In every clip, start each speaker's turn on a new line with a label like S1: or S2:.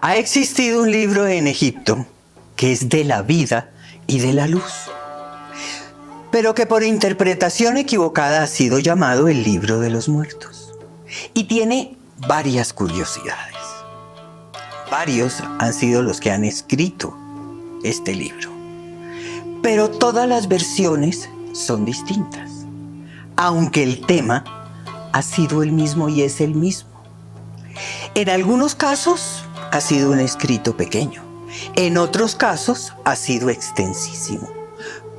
S1: Ha existido un libro en Egipto que es de la vida y de la luz, pero que por interpretación equivocada ha sido llamado el libro de los muertos. Y tiene varias curiosidades. Varios han sido los que han escrito este libro, pero todas las versiones son distintas, aunque el tema ha sido el mismo y es el mismo. En algunos casos ha sido un escrito pequeño, en otros casos ha sido extensísimo,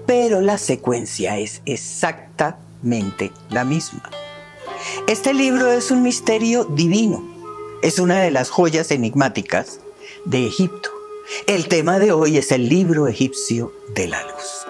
S1: pero la secuencia es exactamente la misma. Este libro es un misterio divino, es una de las joyas enigmáticas de Egipto. El tema de hoy es el libro egipcio de la luz.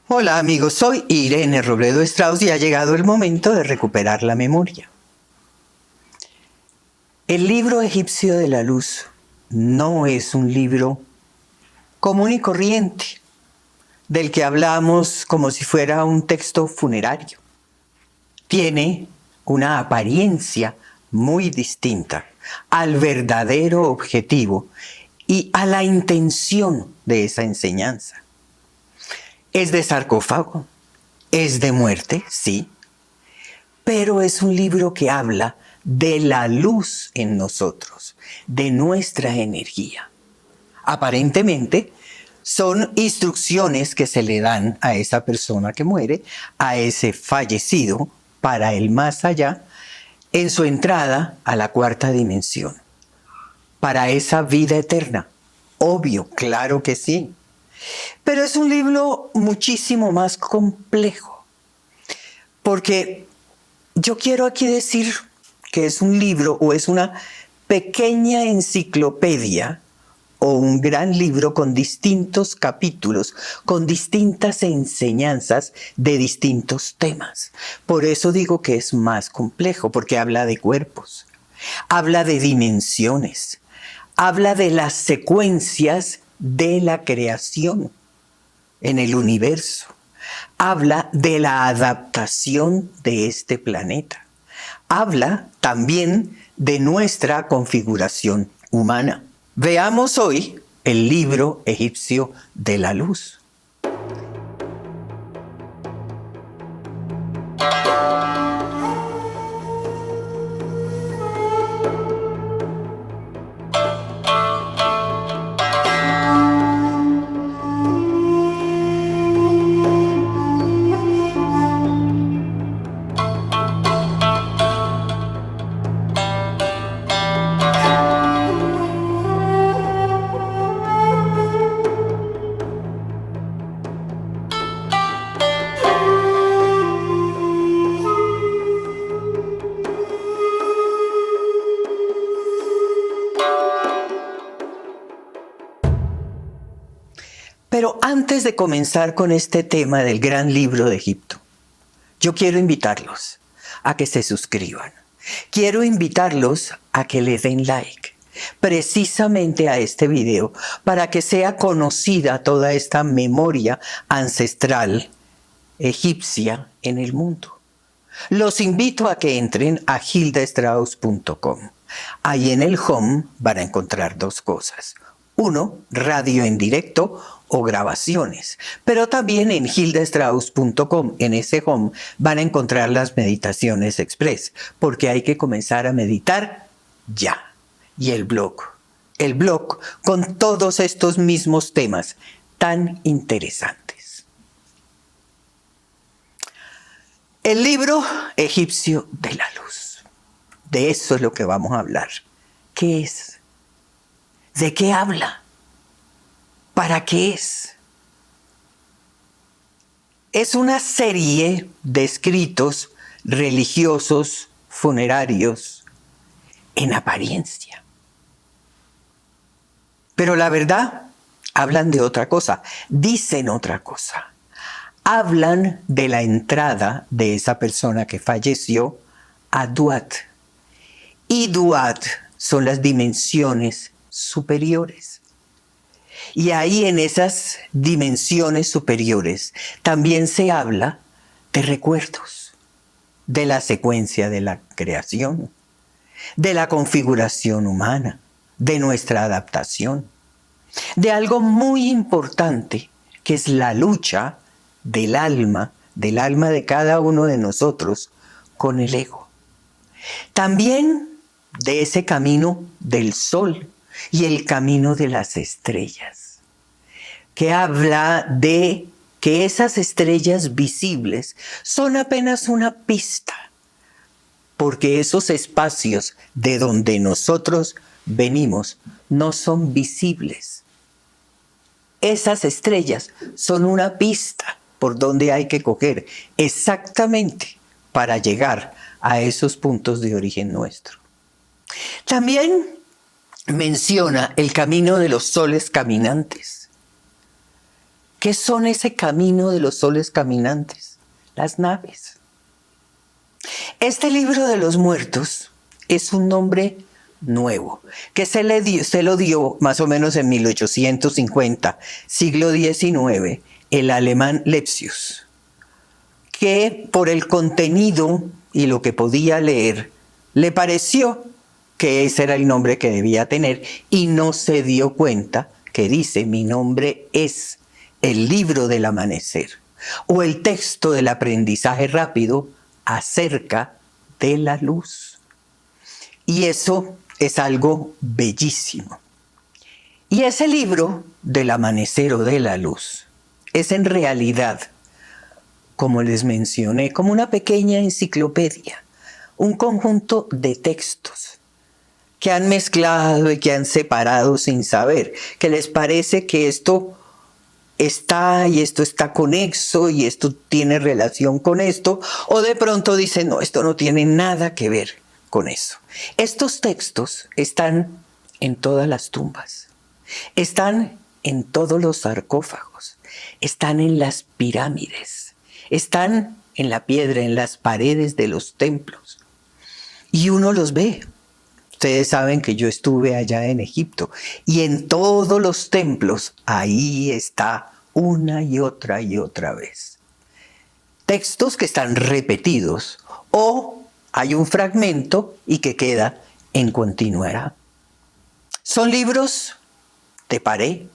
S1: Hola amigos, soy Irene Robledo Strauss y ha llegado el momento de recuperar la memoria. El libro egipcio de la luz no es un libro común y corriente, del que hablamos como si fuera un texto funerario. Tiene una apariencia muy distinta al verdadero objetivo y a la intención de esa enseñanza. Es de sarcófago, es de muerte, sí, pero es un libro que habla de la luz en nosotros, de nuestra energía. Aparentemente, son instrucciones que se le dan a esa persona que muere, a ese fallecido, para el más allá, en su entrada a la cuarta dimensión, para esa vida eterna. Obvio, claro que sí. Pero es un libro muchísimo más complejo, porque yo quiero aquí decir que es un libro o es una pequeña enciclopedia o un gran libro con distintos capítulos, con distintas enseñanzas de distintos temas. Por eso digo que es más complejo, porque habla de cuerpos, habla de dimensiones, habla de las secuencias de la creación en el universo, habla de la adaptación de este planeta, habla también de nuestra configuración humana. Veamos hoy el libro egipcio de la luz. Pero antes de comenzar con este tema del gran libro de Egipto, yo quiero invitarlos a que se suscriban. Quiero invitarlos a que le den like precisamente a este video para que sea conocida toda esta memoria ancestral egipcia en el mundo. Los invito a que entren a hildastrauss.com. Ahí en el home van a encontrar dos cosas. Uno, radio en directo o grabaciones, pero también en hildastrauss.com, en ese home, van a encontrar las meditaciones express, porque hay que comenzar a meditar ya. Y el blog con todos estos mismos temas tan interesantes. El libro egipcio de la luz. De eso es lo que vamos a hablar. ¿Qué es? ¿De qué habla? ¿Para qué es? Es una serie de escritos religiosos, funerarios, en apariencia. Pero la verdad, hablan de otra cosa, dicen otra cosa. Hablan de la entrada de esa persona que falleció Aduat y Duat son las dimensiones superiores. Y ahí en esas dimensiones superiores también se habla de recuerdos, de la secuencia de la creación, de la configuración humana, de nuestra adaptación, de algo muy importante que es la lucha del alma de cada uno de nosotros con el ego. También de ese camino del sol y el camino de las estrellas, que habla de que esas estrellas visibles son apenas una pista, porque esos espacios de donde nosotros venimos no son visibles. Esas estrellas son una pista por donde hay que coger exactamente para llegar a esos puntos de origen nuestro. También menciona el camino de los soles caminantes. ¿Qué son ese camino de los soles caminantes? Las naves. Este libro de los muertos es un nombre nuevo, que se lo dio más o menos en 1850, siglo XIX, el alemán Lepsius, que por el contenido y lo que podía leer, le pareció que ese era el nombre que debía tener y no se dio cuenta que dice: mi nombre es el libro del amanecer, o el texto del aprendizaje rápido acerca de la luz. Y eso es algo bellísimo. Y ese libro del amanecer o de la luz es en realidad, como les mencioné, como una pequeña enciclopedia, un conjunto de textos que han mezclado y que han separado sin saber, que les parece que esto está y esto está conexo y esto tiene relación con esto, o de pronto dicen: no, esto no tiene nada que ver con eso. Estos textos están en todas las tumbas, están en todos los sarcófagos, están en las pirámides, están en la piedra, en las paredes de los templos, y uno los ve. Ustedes saben que yo estuve allá en Egipto y en todos los templos ahí está una y otra vez. Textos que están repetidos o hay un fragmento y que queda en continuará. Son libros de pared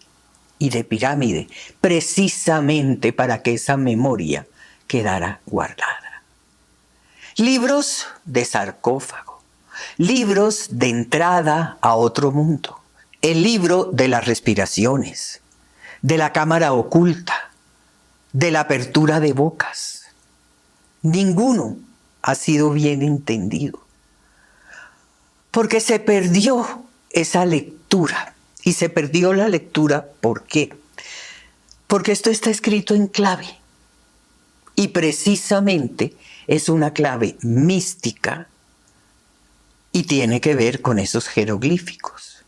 S1: y de pirámide, precisamente para que esa memoria quedara guardada. Libros de sarcófago. Libros de entrada a otro mundo. El libro de las respiraciones, de la cámara oculta, de la apertura de bocas. Ninguno ha sido bien entendido, porque se perdió esa lectura. Y se perdió la lectura, ¿por qué? Porque esto está escrito en clave. Y precisamente es una clave mística y tiene que ver con esos jeroglíficos.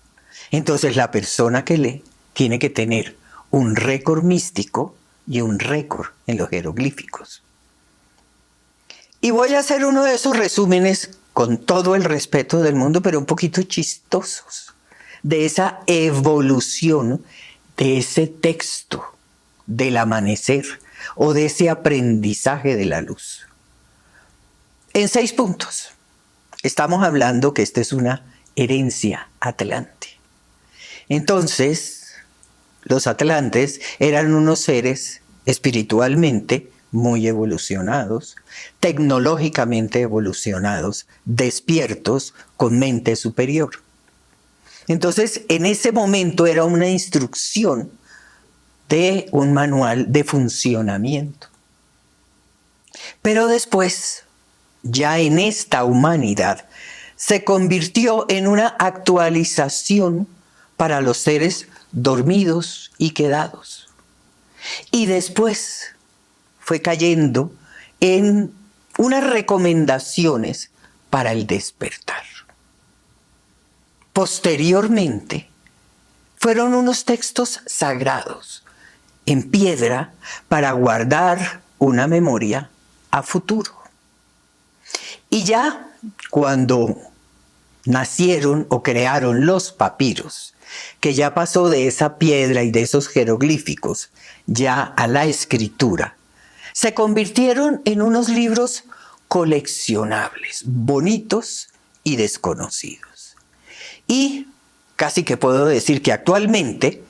S1: Entonces la persona que lee tiene que tener un récord místico y un récord en los jeroglíficos. Y voy a hacer uno de esos resúmenes con todo el respeto del mundo, pero un poquito chistosos, de esa evolución de ese texto del amanecer o de ese aprendizaje de la luz. En 6 puntos. Estamos hablando que esta es una herencia atlante. Entonces, los atlantes eran unos seres espiritualmente muy evolucionados, tecnológicamente evolucionados, despiertos, con mente superior. Entonces, en ese momento era una instrucción de un manual de funcionamiento. Pero después, ya en esta humanidad, se convirtió en una actualización para los seres dormidos y quedados. Y después fue cayendo en unas recomendaciones para el despertar. Posteriormente, fueron unos textos sagrados en piedra para guardar una memoria a futuro. Y ya cuando nacieron o crearon los papiros, que ya pasó de esa piedra y de esos jeroglíficos ya a la escritura, se convirtieron en unos libros coleccionables, bonitos y desconocidos. Y casi que puedo decir que actualmente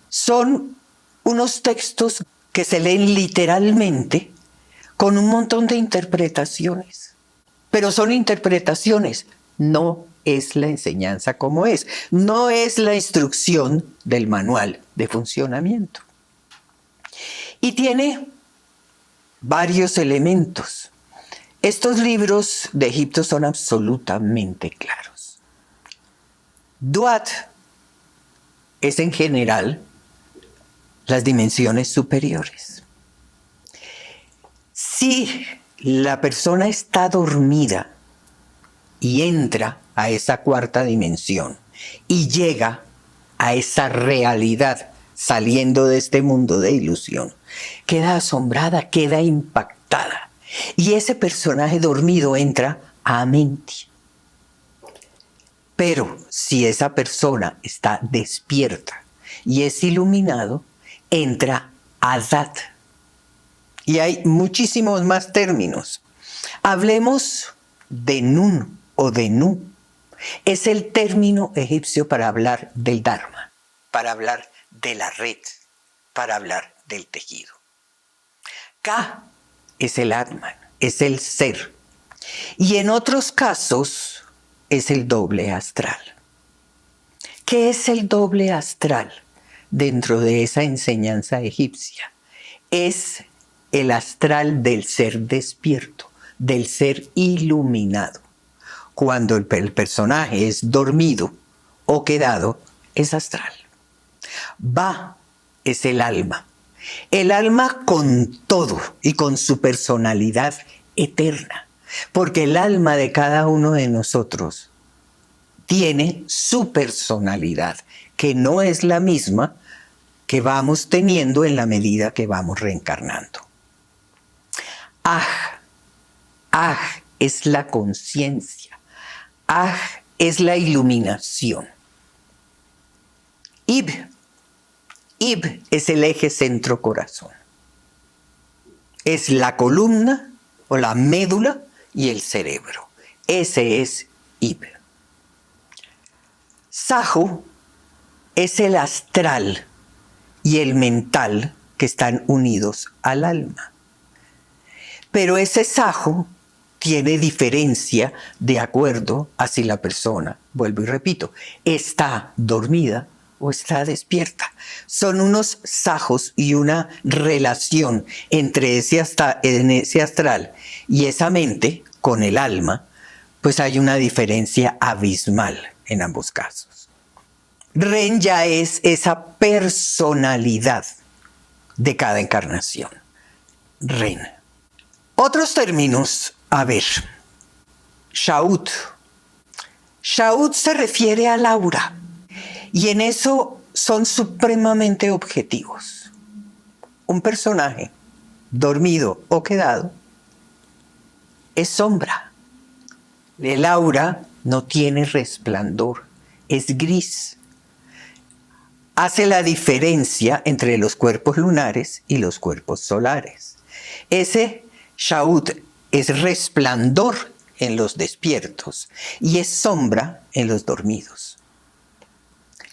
S1: son unos textos que se leen literalmente con un montón de interpretaciones. Pero son interpretaciones, no es la enseñanza como es, no es la instrucción del manual de funcionamiento. Y tiene varios elementos. Estos libros de Egipto son absolutamente claros. Duat es en general las dimensiones superiores. Si la persona está dormida y entra a esa cuarta dimensión y llega a esa realidad saliendo de este mundo de ilusión, queda asombrada, queda impactada. Y ese personaje dormido entra a Amenti. Pero si esa persona está despierta y es iluminado, entra a Dat. Y hay muchísimos más términos. Hablemos de Nun o de Nu. Es el término egipcio para hablar del Dharma, para hablar de la red, para hablar del tejido. Ka es el Atman, es el ser. Y en otros casos es el doble astral. ¿Qué es el doble astral dentro de esa enseñanza egipcia? Es el astral del ser despierto, del ser iluminado. Cuando el personaje es dormido o quedado, es astral. Ba es el alma con todo y con su personalidad eterna, porque el alma de cada uno de nosotros tiene su personalidad, que no es la misma que vamos teniendo en la medida que vamos reencarnando. Aj es la conciencia, Aj es la iluminación. Ib es el eje centro-corazón. Es la columna o la médula y el cerebro. Ese es Ib. Sajo es el astral y el mental que están unidos al alma. Pero ese Sajo tiene diferencia de acuerdo a si la persona, vuelvo y repito, está dormida o está despierta. Son unos sajos y una relación entre ese astral y esa mente con el alma, pues hay una diferencia abismal en ambos casos. Ren ya es esa personalidad de cada encarnación. Ren. Otros términos, a ver. Shaut. Shaut se refiere al aura. Y en eso son supremamente objetivos. Un personaje dormido o quedado es sombra. El aura no tiene resplandor, es gris. Hace la diferencia entre los cuerpos lunares y los cuerpos solares. Ese Shaut es resplandor en los despiertos y es sombra en los dormidos.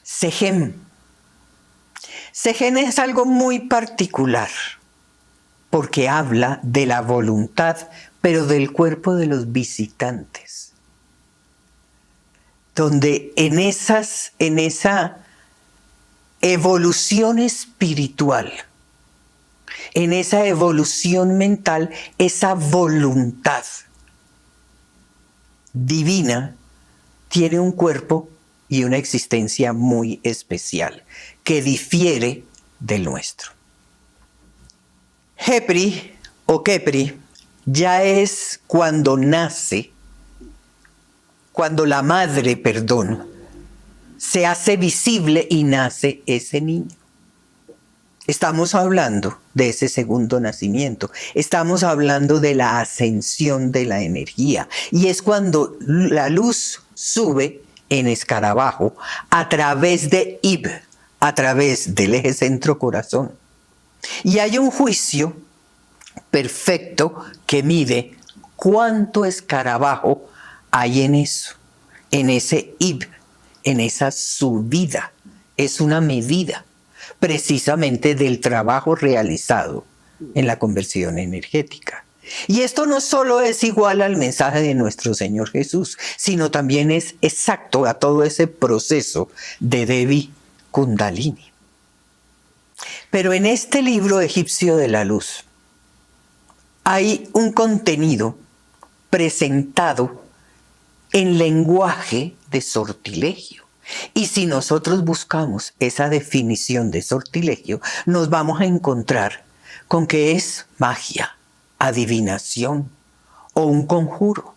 S1: Sejem. Sejem es algo muy particular porque habla de la voluntad, pero del cuerpo de los visitantes. Donde en esa evolución espiritual, en esa evolución mental, esa voluntad divina tiene un cuerpo y una existencia muy especial, que difiere del nuestro. Hepri o Kepri ya es cuando nace, cuando la madre, se hace visible y nace ese niño. Estamos hablando de ese segundo nacimiento, estamos hablando de la ascensión de la energía y es cuando la luz sube en escarabajo a través de Ib, a través del eje centro-corazón. Y hay un juicio perfecto que mide cuánto escarabajo hay en eso, en ese Ib, en esa subida. Es una medida precisamente del trabajo realizado en la conversión energética. Y esto no solo es igual al mensaje de nuestro Señor Jesús, sino también es exacto a todo ese proceso de Devi Kundalini. Pero en este libro egipcio de la luz hay un contenido presentado en lenguaje de sortilegio. Y si nosotros buscamos esa definición de sortilegio, nos vamos a encontrar con que es magia, adivinación o un conjuro.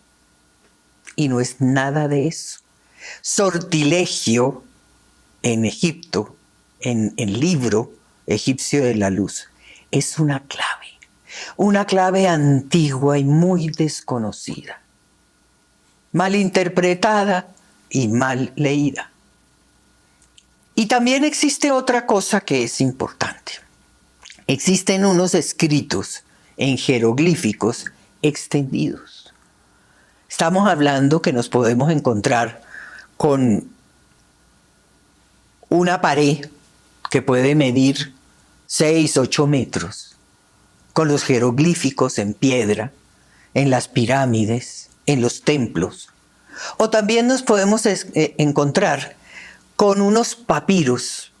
S1: Y no es nada de eso. Sortilegio en Egipto, en el libro egipcio de la luz, es una clave antigua y muy desconocida, mal interpretada y mal leída. Y también existe otra cosa que es importante. Existen unos escritos en jeroglíficos extendidos. Estamos hablando que nos podemos encontrar con una pared que puede medir 6, 8 metros, con los jeroglíficos en piedra, en las pirámides, en los templos. O también nos podemos encontrar con unos papiros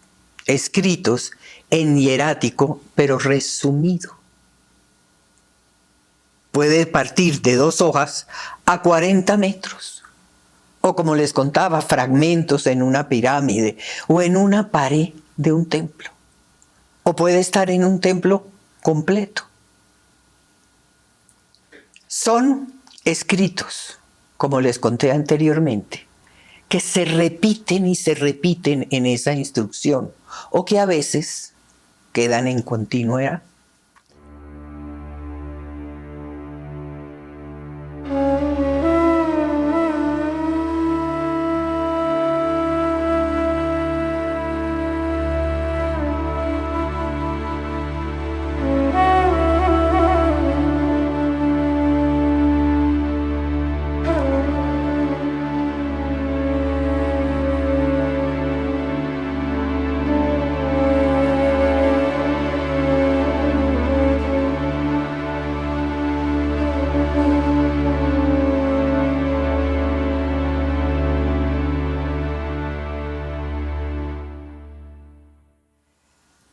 S1: escritos en hierático, pero resumido. Puede partir de 2 hojas a 40 metros. O como les contaba, fragmentos en una pirámide o en una pared de un templo. O puede estar en un templo completo. Son escritos, como les conté anteriormente, que se repiten y se repiten en esa instrucción, o que a veces quedan en continuidad.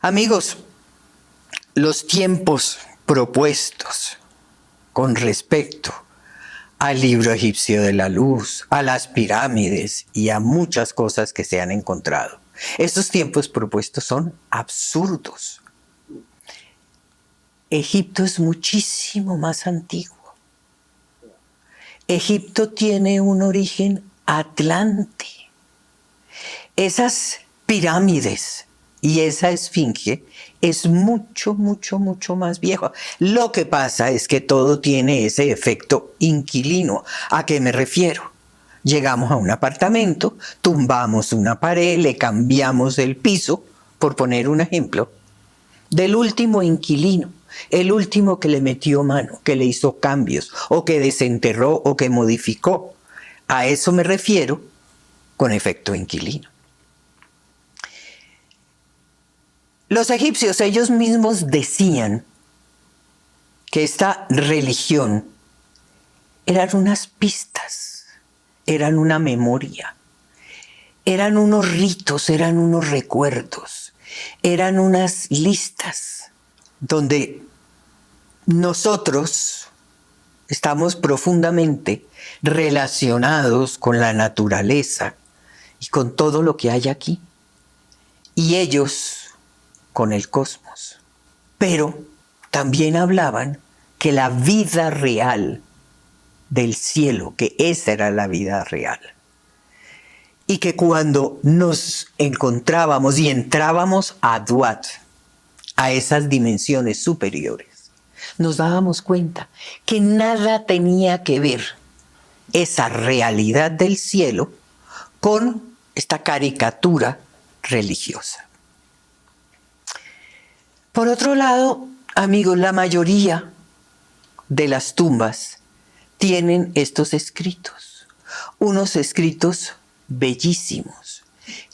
S1: Amigos, los tiempos propuestos con respecto al libro egipcio de la luz, a las pirámides y a muchas cosas que se han encontrado. Estos tiempos propuestos son absurdos. Egipto es muchísimo más antiguo. Egipto tiene un origen atlante. Esas pirámides y esa esfinge es mucho, mucho, mucho más vieja. Lo que pasa es que todo tiene ese efecto inquilino. ¿A qué me refiero? Llegamos a un apartamento, tumbamos una pared, le cambiamos el piso, por poner un ejemplo, del último inquilino, el último que le metió mano, que le hizo cambios, o que desenterró, o que modificó. A eso me refiero con efecto inquilino. Los egipcios ellos mismos decían que esta religión eran unas pistas, eran una memoria, eran unos ritos, eran unos recuerdos, eran unas listas donde nosotros estamos profundamente relacionados con la naturaleza y con todo lo que hay aquí, y ellos con el cosmos. Pero también hablaban que la vida real del cielo, que esa era la vida real, y que cuando nos encontrábamos y entrábamos a Duat, a esas dimensiones superiores, nos dábamos cuenta que nada tenía que ver esa realidad del cielo con esta caricatura religiosa. Por otro lado, amigos, la mayoría de las tumbas tienen estos escritos, unos escritos bellísimos,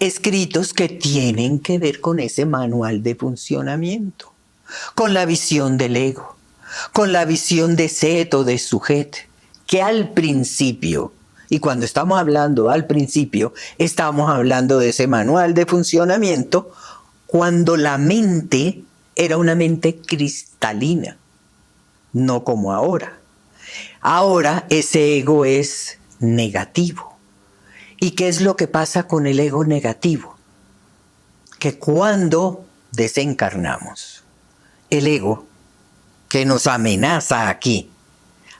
S1: escritos que tienen que ver con ese manual de funcionamiento, con la visión del ego, con la visión de Set o de Sujet, que al principio, y cuando estamos hablando al principio, estamos hablando de ese manual de funcionamiento, cuando la mente era una mente cristalina, no como ahora. Ahora ese ego es negativo. ¿Y qué es lo que pasa con el ego negativo? Que cuando desencarnamos, el ego que nos amenaza aquí,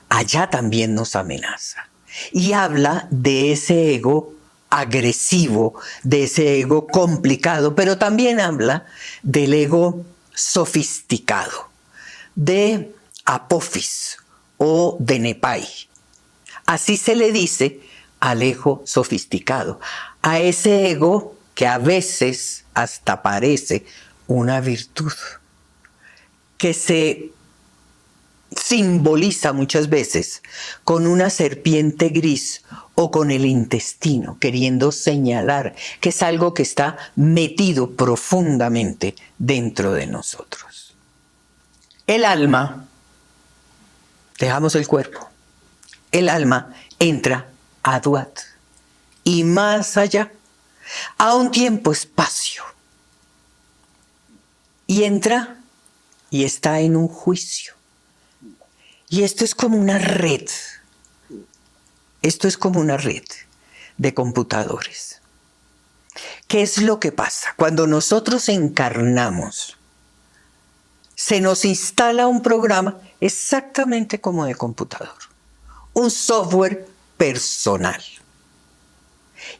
S1: allá también nos amenaza. Y habla de ese ego agresivo, de ese ego complicado, pero también habla del ego sofisticado, de Apophis o de Nepai. Así se le dice al ego sofisticado, a ese ego que a veces hasta parece una virtud, que se simboliza muchas veces con una serpiente gris o con el intestino, queriendo señalar que es algo que está metido profundamente dentro de nosotros. El alma, dejamos el cuerpo, el alma entra a Duat y más allá, a un tiempo-espacio, y entra y está en un juicio. Y esto es como una red. Esto es como una red de computadores. ¿Qué es lo que pasa? Cuando nosotros encarnamos, se nos instala un programa exactamente como de computador. Un software personal.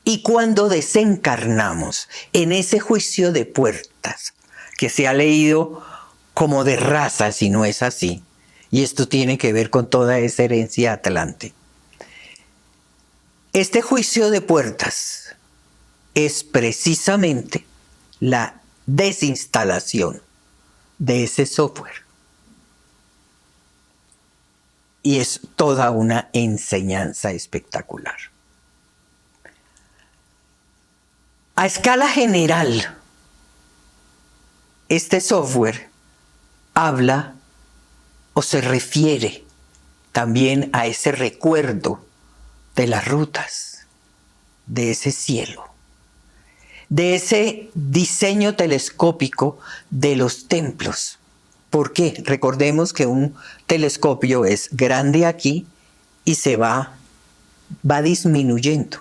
S1: Y cuando desencarnamos en ese juicio de puertas, que se ha leído como de razas y no es así, y esto tiene que ver con toda esa herencia atlante. Este juicio de puertas es precisamente la desinstalación de ese software. Y es toda una enseñanza espectacular. A escala general, este software habla o se refiere también a ese recuerdo de las rutas, de ese cielo, de ese diseño telescópico de los templos. ¿Por qué? Recordemos que un telescopio es grande aquí y se va disminuyendo.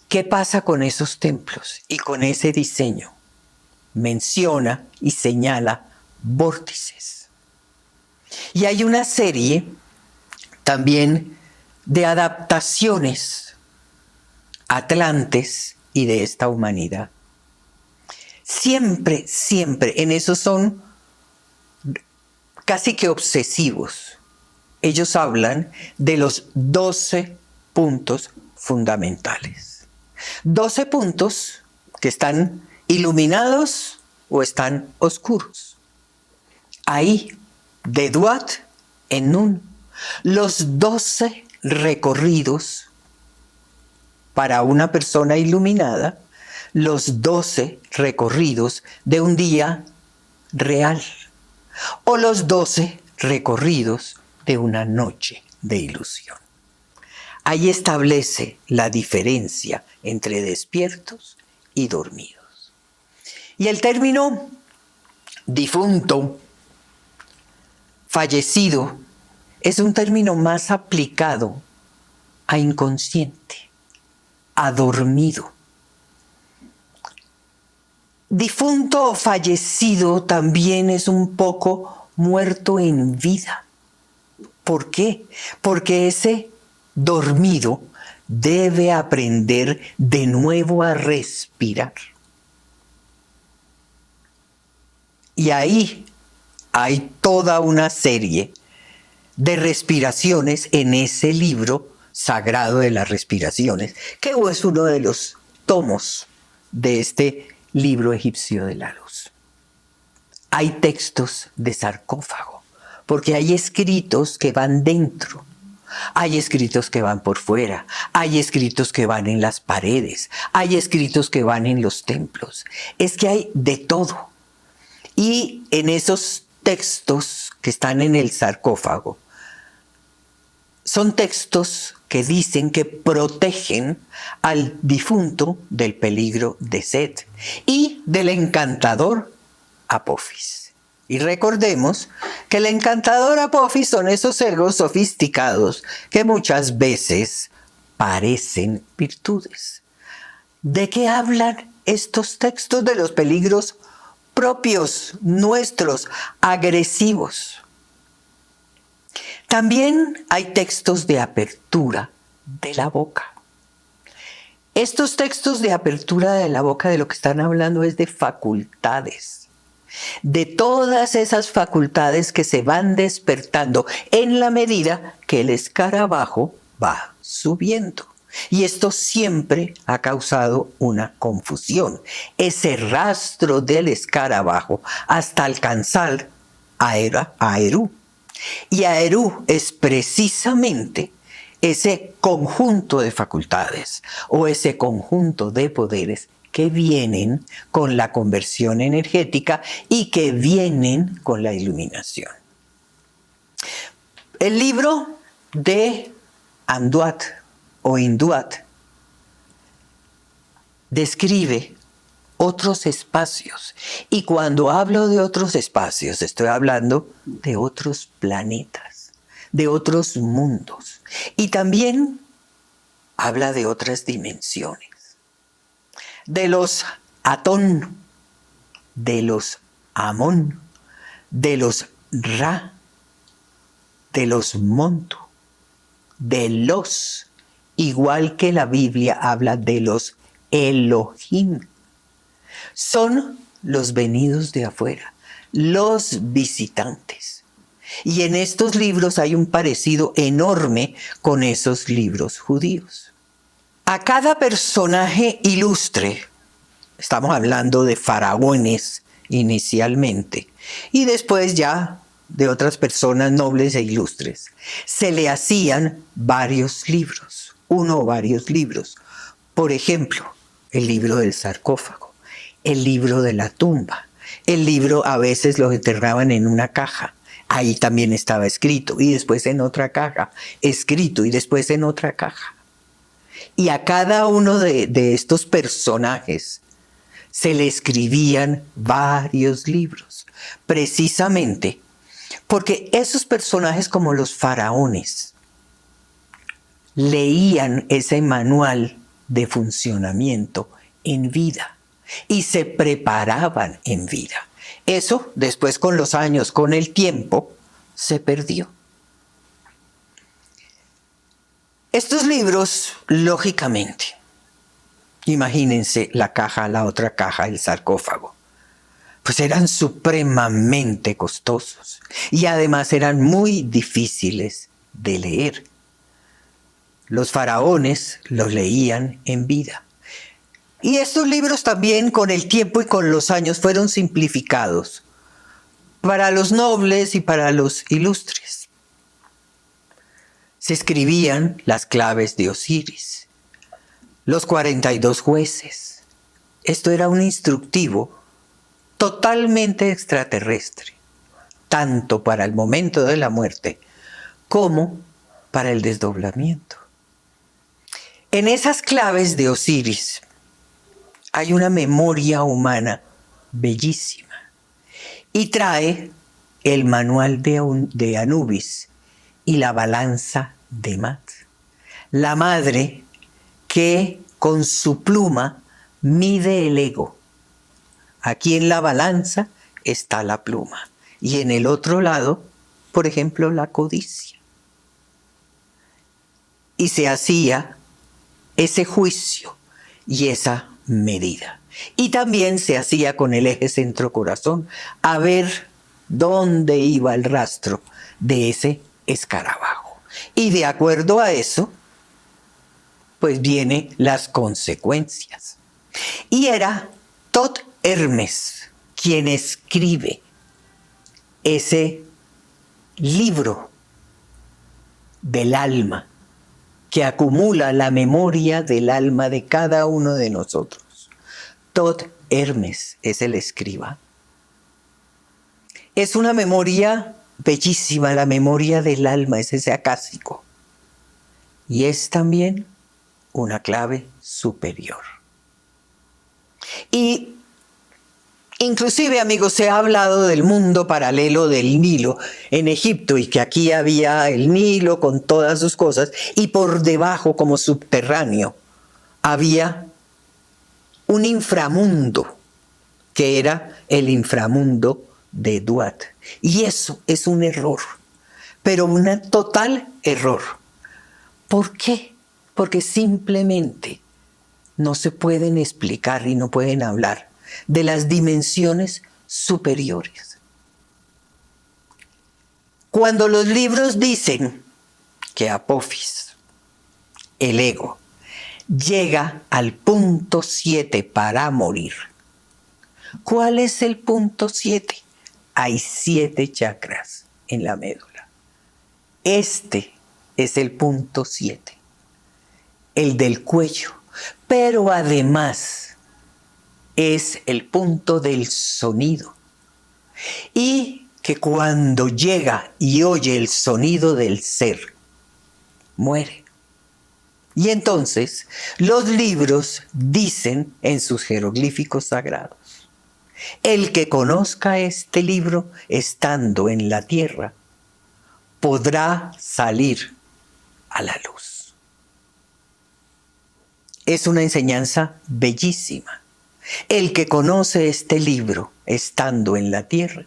S1: ¿Qué pasa con esos templos y con ese diseño? Menciona y señala vórtices. Y hay una serie también de adaptaciones atlantes y de esta humanidad. Siempre, siempre, en eso son casi que obsesivos. Ellos hablan de los 12 puntos fundamentales. 12 puntos que están iluminados o están oscuros. Ahí, de Duat en Nun, los 12 recorridos para una persona iluminada, los 12 recorridos de un día real, o los 12 recorridos de una noche de ilusión. Ahí establece la diferencia entre despiertos y dormidos. Y el término difunto, fallecido, es un término más aplicado a inconsciente, a dormido. Difunto o fallecido también es un poco muerto en vida. ¿Por qué? Porque ese dormido debe aprender de nuevo a respirar. Y ahí hay toda una serie de respiraciones en ese libro sagrado de las respiraciones, que es uno de los tomos de este libro egipcio de la luz. Hay textos de sarcófago, porque hay escritos que van dentro, hay escritos que van por fuera, hay escritos que van en las paredes, hay escritos que van en los templos. Es que hay de todo. Y en esos textos que están en el sarcófago, son textos que dicen que protegen al difunto del peligro de Set y del encantador Apophis. Y recordemos que el encantador Apophis son esos egos sofisticados que muchas veces parecen virtudes. ¿De qué hablan estos textos? De los peligros propios, nuestros, agresivos. También hay textos de apertura de la boca. Estos textos de apertura de la boca de lo que están hablando es de facultades, de todas esas facultades que se van despertando en la medida que el escarabajo va subiendo. Y esto siempre ha causado una confusión. Ese rastro del escarabajo hasta alcanzar a Eru. Y Eru es precisamente ese conjunto de facultades o ese conjunto de poderes que vienen con la conversión energética y que vienen con la iluminación. El libro de Anduat o Induat describe otros espacios. Y cuando hablo de otros espacios, estoy hablando de otros planetas, de otros mundos. Y también habla de otras dimensiones. De los Atón, de los Amón, de los Ra, de los Montu, de los, igual que la Biblia habla de los Elohim. Son los venidos de afuera, los visitantes. Y en estos libros hay un parecido enorme con esos libros judíos. A cada personaje ilustre, estamos hablando de faraones inicialmente, y después ya de otras personas nobles e ilustres, se le hacían varios libros, uno o varios libros. Por ejemplo, el libro del sarcófago, el libro de la tumba. El libro a veces lo enterraban en una caja. Ahí también estaba escrito. Y después en otra caja. Escrito y después en otra caja. Y a cada uno de estos personajes se le escribían varios libros. Precisamente porque esos personajes como los faraones leían ese manual de funcionamiento en vida. Y se preparaban en vida. Eso, después con los años, con el tiempo, se perdió. Estos libros, lógicamente, imagínense la caja, la otra caja, el sarcófago, pues eran supremamente costosos y además eran muy difíciles de leer. Los faraones los leían en vida. Y estos libros también con el tiempo y con los años fueron simplificados para los nobles y para los ilustres. Se escribían las claves de Osiris, los 42 jueces. Esto era un instructivo totalmente extraterrestre, tanto para el momento de la muerte como para el desdoblamiento. En esas claves de Osiris hay una memoria humana bellísima y trae el manual de Anubis y la balanza de Mat, la madre que con su pluma mide el ego. Aquí en la balanza está la pluma y en el otro lado, por ejemplo, la codicia. Y se hacía ese juicio y esa medida. Y también se hacía con el eje centro-corazón, a ver dónde iba el rastro de ese escarabajo. Y de acuerdo a eso, pues vienen las consecuencias. Y era Todd Hermes quien escribe ese libro del alma que acumula la memoria del alma de cada uno de nosotros. Todd Hermes es el escriba. Es una memoria bellísima, la memoria del alma, es ese acásico. Y es también una clave superior. Y inclusive, amigos, se ha hablado del mundo paralelo del Nilo en Egipto y que aquí había el Nilo con todas sus cosas y por debajo, como subterráneo, había un inframundo que era el inframundo de Duat. Y eso es un error, pero un total error. ¿Por qué? Porque simplemente no se pueden explicar y no pueden hablar de las dimensiones superiores. Cuando los libros dicen que Apophis, el ego, llega al punto 7 para morir, ¿cuál es el punto 7? Hay 7 chakras en la médula. Este es el punto 7, el del cuello, pero además es el punto del sonido. Y que cuando llega y oye el sonido del ser, muere. Y entonces los libros dicen en sus jeroglíficos sagrados: el que conozca este libro estando en la tierra podrá salir a la luz. Es una enseñanza bellísima. El que conoce este libro estando en la tierra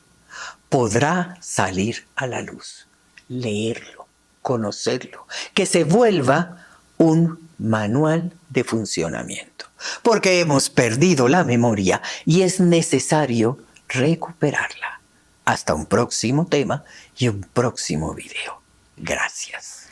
S1: podrá salir a la luz, leerlo, conocerlo, que se vuelva un manual de funcionamiento. Porque hemos perdido la memoria y es necesario recuperarla. Hasta un próximo tema y un próximo video. Gracias.